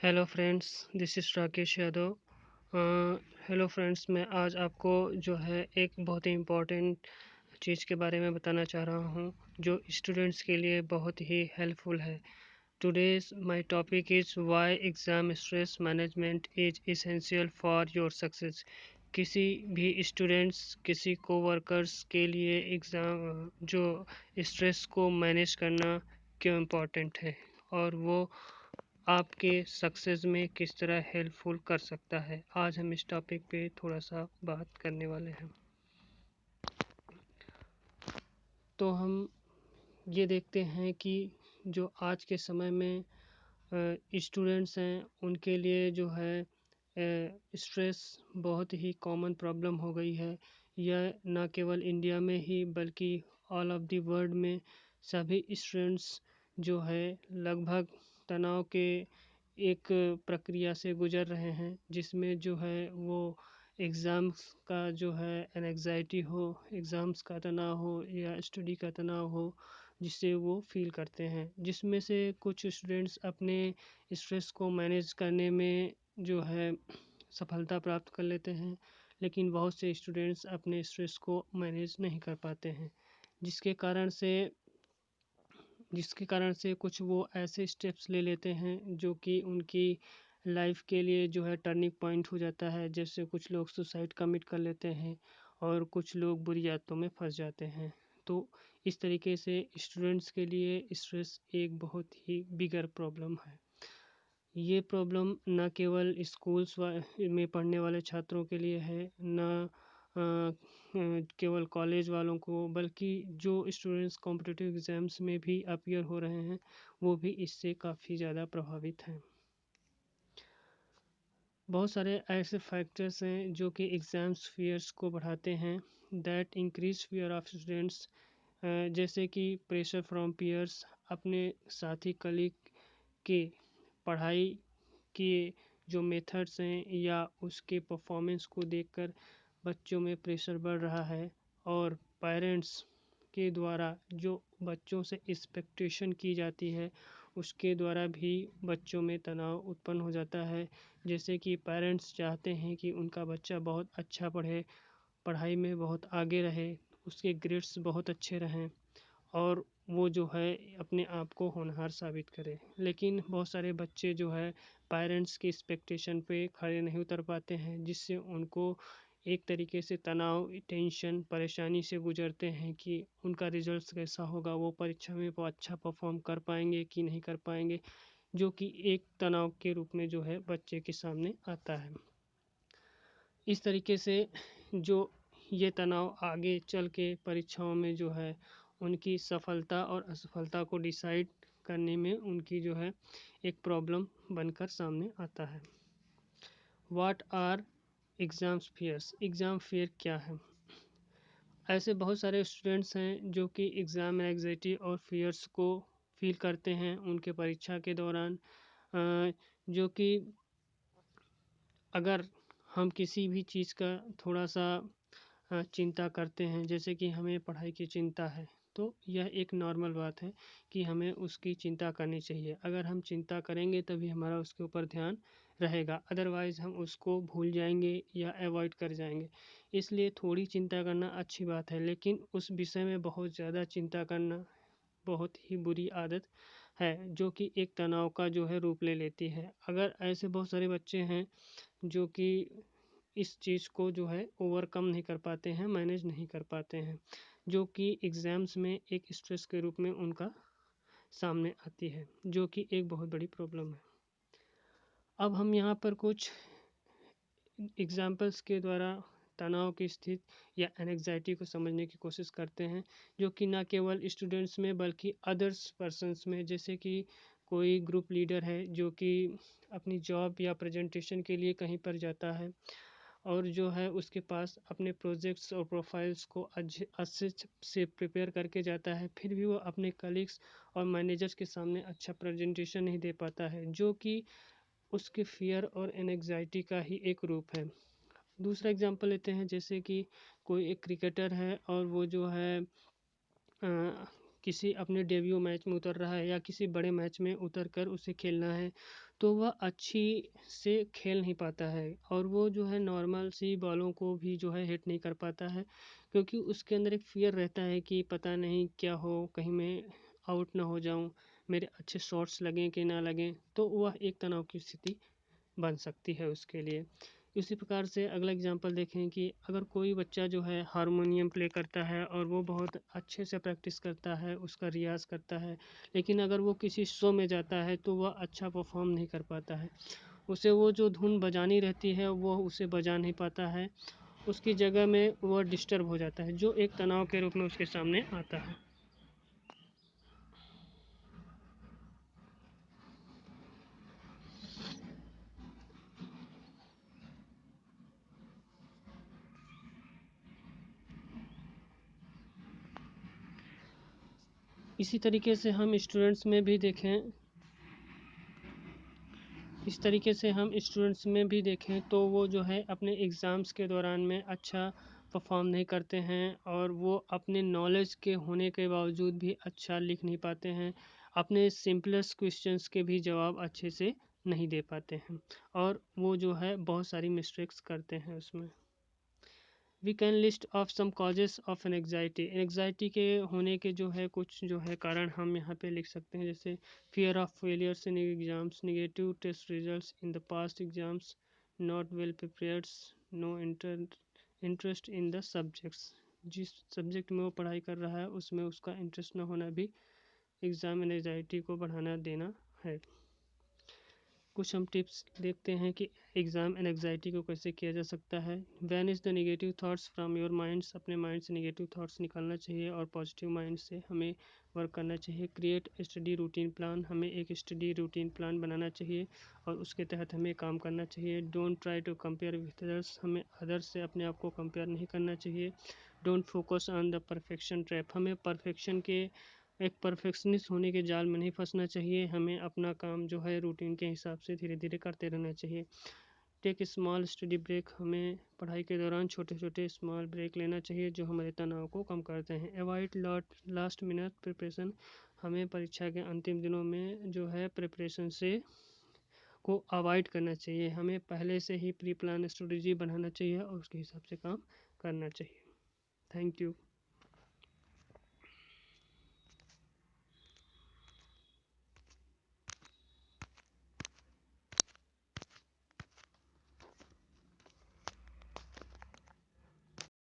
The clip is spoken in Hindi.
Hello friends, this is Rakesh Yadav. Hello friends, मैं आज आपको जो है एक बहुत ही इम्पोर्टेंट चीज़ के बारे में बताना चाह रहा हूँ, जो स्टूडेंट्स के लिए बहुत ही हेल्पफुल है। Today's my topic is why exam stress management is essential for your success. किसी भी स्टूडेंट्स, किसी कोवर्कर्स के लिए एग्ज़ाम जो स्ट्रेस को मैनेज करना क्यों इम्पोर्टेंट है और वो आपके सक्सेस में किस तरह हेल्पफुल कर सकता है। आज हम इस टॉपिक पे थोड़ा सा बात करने वाले हैं। तो हम ये देखते हैं कि जो आज के समय में स्टूडेंट्स हैं उनके लिए जो है स्ट्रेस बहुत ही कॉमन प्रॉब्लम हो गई है। यह न केवल इंडिया में ही बल्कि ऑल ऑफ द वर्ल्ड में सभी स्टूडेंट्स जो है लगभग तनाव के एक प्रक्रिया से गुजर रहे हैं, जिसमें जो है वो एग्ज़ाम्स का जो है एंग्जाइटी हो, एग्ज़ाम्स का तनाव हो या स्टडी का तनाव हो, जिससे वो फील करते हैं। जिसमें से कुछ स्टूडेंट्स अपने स्ट्रेस को मैनेज करने में जो है सफलता प्राप्त कर लेते हैं, लेकिन बहुत से स्टूडेंट्स अपने स्ट्रेस को मैनेज नहीं कर पाते हैं, जिसके कारण से कुछ वो ऐसे स्टेप्स ले लेते हैं जो कि उनकी लाइफ के लिए जो है टर्निंग पॉइंट हो जाता है। जैसे कुछ लोग सुसाइड कमिट कर लेते हैं और कुछ लोग बुरी आदतों में फंस जाते हैं। तो इस तरीके से स्टूडेंट्स के लिए स्ट्रेस एक बहुत ही बिगर प्रॉब्लम है। ये प्रॉब्लम न केवल स्कूल्स में पढ़ने वाले छात्रों के लिए है, न केवल कॉलेज वालों को, बल्कि जो स्टूडेंट्स कॉम्पिटिटिव एग्ज़ाम्स में भी अपीयर हो रहे हैं वो भी इससे काफ़ी ज़्यादा प्रभावित हैं। बहुत सारे ऐसे फैक्टर्स हैं जो कि एग्ज़ाम्स फियर्स को बढ़ाते हैं। That increase fear of students, जैसे कि प्रेशर फ्रॉम पीयर्स, अपने साथी कलीग के पढ़ाई के जो मेथड्स हैं या उसके परफॉर्मेंस को देखकर बच्चों में प्रेशर बढ़ रहा है। और पेरेंट्स के द्वारा जो बच्चों से एक्सपेक्टेशन की जाती है उसके द्वारा भी बच्चों में तनाव उत्पन्न हो जाता है। जैसे कि पेरेंट्स चाहते हैं कि उनका बच्चा बहुत अच्छा पढ़े, पढ़ाई में बहुत आगे रहे, उसके ग्रेड्स बहुत अच्छे रहें और वो जो है अपने आप को होनहार साबित करे। लेकिन बहुत सारे बच्चे जो है पेरेंट्स की एक्सपेक्टेशन पे खड़े नहीं उतर पाते हैं, जिससे उनको एक तरीके से तनाव, टेंशन, परेशानी से गुजरते हैं कि उनका रिजल्ट कैसा होगा, वो परीक्षा में वो अच्छा परफॉर्म कर पाएंगे कि नहीं कर पाएंगे, जो कि एक तनाव के रूप में जो है बच्चे के सामने आता है। इस तरीके से जो ये तनाव आगे चल के परीक्षाओं में जो है उनकी सफलता और असफलता को डिसाइड करने में उनकी जो है एक प्रॉब्लम बनकर सामने आता है। What are exams fears? Exam fear क्या है? ऐसे बहुत सारे स्टूडेंट्स हैं जो कि एग्ज़ाम एंग्जाइटी और फियर्स को फील करते हैं उनके परीक्षा के दौरान। जो कि अगर हम किसी भी चीज़ का थोड़ा सा चिंता करते हैं, जैसे कि हमें पढ़ाई की चिंता है, तो यह एक नॉर्मल बात है कि हमें उसकी चिंता करनी चाहिए। अगर हम चिंता करेंगे तभी हमारा उसके ऊपर ध्यान रहेगा, अदरवाइज़ हम उसको भूल जाएंगे या अवॉइड कर जाएंगे। इसलिए थोड़ी चिंता करना अच्छी बात है, लेकिन उस विषय में बहुत ज़्यादा चिंता करना बहुत ही बुरी आदत है, जो कि एक तनाव का जो है रूप ले लेती है। अगर ऐसे बहुत सारे बच्चे हैं जो कि इस चीज़ को जो है ओवरकम नहीं कर पाते हैं, मैनेज नहीं कर पाते हैं, जो कि एग्ज़ाम्स में एक स्ट्रेस के रूप में उनका सामने आती है, जो कि एक बहुत बड़ी प्रॉब्लम है। अब हम यहाँ पर कुछ एग्जाम्पल्स के द्वारा तनाव की स्थिति या एंग्जाइटी को समझने की कोशिश करते हैं, जो कि ना केवल स्टूडेंट्स में बल्कि अदर्स पर्सन्स में। जैसे कि कोई ग्रुप लीडर है जो कि अपनी जॉब या प्रेजेंटेशन के लिए कहीं पर जाता है और जो है उसके पास अपने प्रोजेक्ट्स और प्रोफाइल्स को अच्छे से प्रिपेयर करके जाता है, फिर भी वो अपने कलीग्स और मैनेजर्स के सामने अच्छा प्रेजेंटेशन नहीं दे पाता है, जो कि उसके फियर और एंग्जाइटी का ही एक रूप है। दूसरा एग्जांपल लेते हैं, जैसे कि कोई एक क्रिकेटर है और वो जो है किसी अपने डेब्यू मैच में उतर रहा है या किसी बड़े मैच में उतर कर उसे खेलना है, तो वह अच्छी से खेल नहीं पाता है और वो जो है नॉर्मल सी बॉलों को भी जो है हिट नहीं कर पाता है, क्योंकि उसके अंदर एक फ़ियर रहता है कि पता नहीं क्या हो, कहीं मैं आउट ना हो जाऊं, मेरे अच्छे शॉट्स लगें कि ना लगें, तो वह एक तनाव की स्थिति बन सकती है उसके लिए। इसी प्रकार से अगला एग्जांपल देखें कि अगर कोई बच्चा जो है हारमोनियम प्ले करता है और वो बहुत अच्छे से प्रैक्टिस करता है, उसका रियाज़ करता है, लेकिन अगर वो किसी शो में जाता है तो वह अच्छा परफॉर्म नहीं कर पाता है। उसे वो जो धुन बजानी रहती है वो उसे बजा नहीं पाता है, उसकी जगह में वह डिस्टर्ब हो जाता है, जो एक तनाव के रूप में उसके सामने आता है। इसी तरीके से हम स्टूडेंट्स में भी देखें इस तरीके से हम स्टूडेंट्स में भी देखें तो वो जो है अपने एग्ज़ाम्स के दौरान में अच्छा परफॉर्म नहीं करते हैं और वो अपने नॉलेज के होने के बावजूद भी अच्छा लिख नहीं पाते हैं, अपने सिंपलेस्ट क्वेश्चंस के भी जवाब अच्छे से नहीं दे पाते हैं और वो जो है बहुत सारी मिस्टेक्स करते हैं उसमें। We can list of some causes of anxiety के होने के जो है कुछ जो है कारण हम यहाँ पे लिख सकते हैं, जैसे fear of failures in exams, negative test results in the past exams, not well prepareds, no interest in the subjects. जिस सब्जेक्ट में वो पढ़ाई कर रहा है उसमें उसका इंटरेस्ट न होना भी एग्ज़ाम एनजाइटी को बढ़ाना देना है। कुछ हम टिप्स देखते हैं कि एग्ज़ाम एनजाइटी को कैसे किया जा सकता है। Van is the negative thoughts from your minds, अपने माइंड से नेगेटिव थॉट्स निकालना चाहिए और पॉजिटिव माइंड से हमें वर्क करना चाहिए। क्रिएट स्टडी रूटीन प्लान, हमें एक स्टडी रूटीन प्लान बनाना चाहिए और उसके तहत हमें काम करना चाहिए। Don't try to compare with others, हमें अदर्स से अपने आप को कंपेयर नहीं करना चाहिए। Don't focus on the perfection trap, हमें परफेक्शन के एक परफेक्शनिस्ट होने के जाल में नहीं फंसना चाहिए, हमें अपना काम जो है रूटीन के हिसाब से धीरे धीरे करते रहना चाहिए। टेक स्मॉल स्टडी ब्रेक, हमें पढ़ाई के दौरान छोटे छोटे स्मॉल ब्रेक लेना चाहिए जो हमारे तनाव को कम करते हैं। अवॉइड लास्ट मिनट प्रिपरेशन, हमें परीक्षा के अंतिम दिनों में जो है प्रिपरेशन से को अवॉइड करना चाहिए, हमें पहले से ही प्री प्लान स्ट्रेटजी बनाना चाहिए और उसके हिसाब से काम करना चाहिए। Thank you.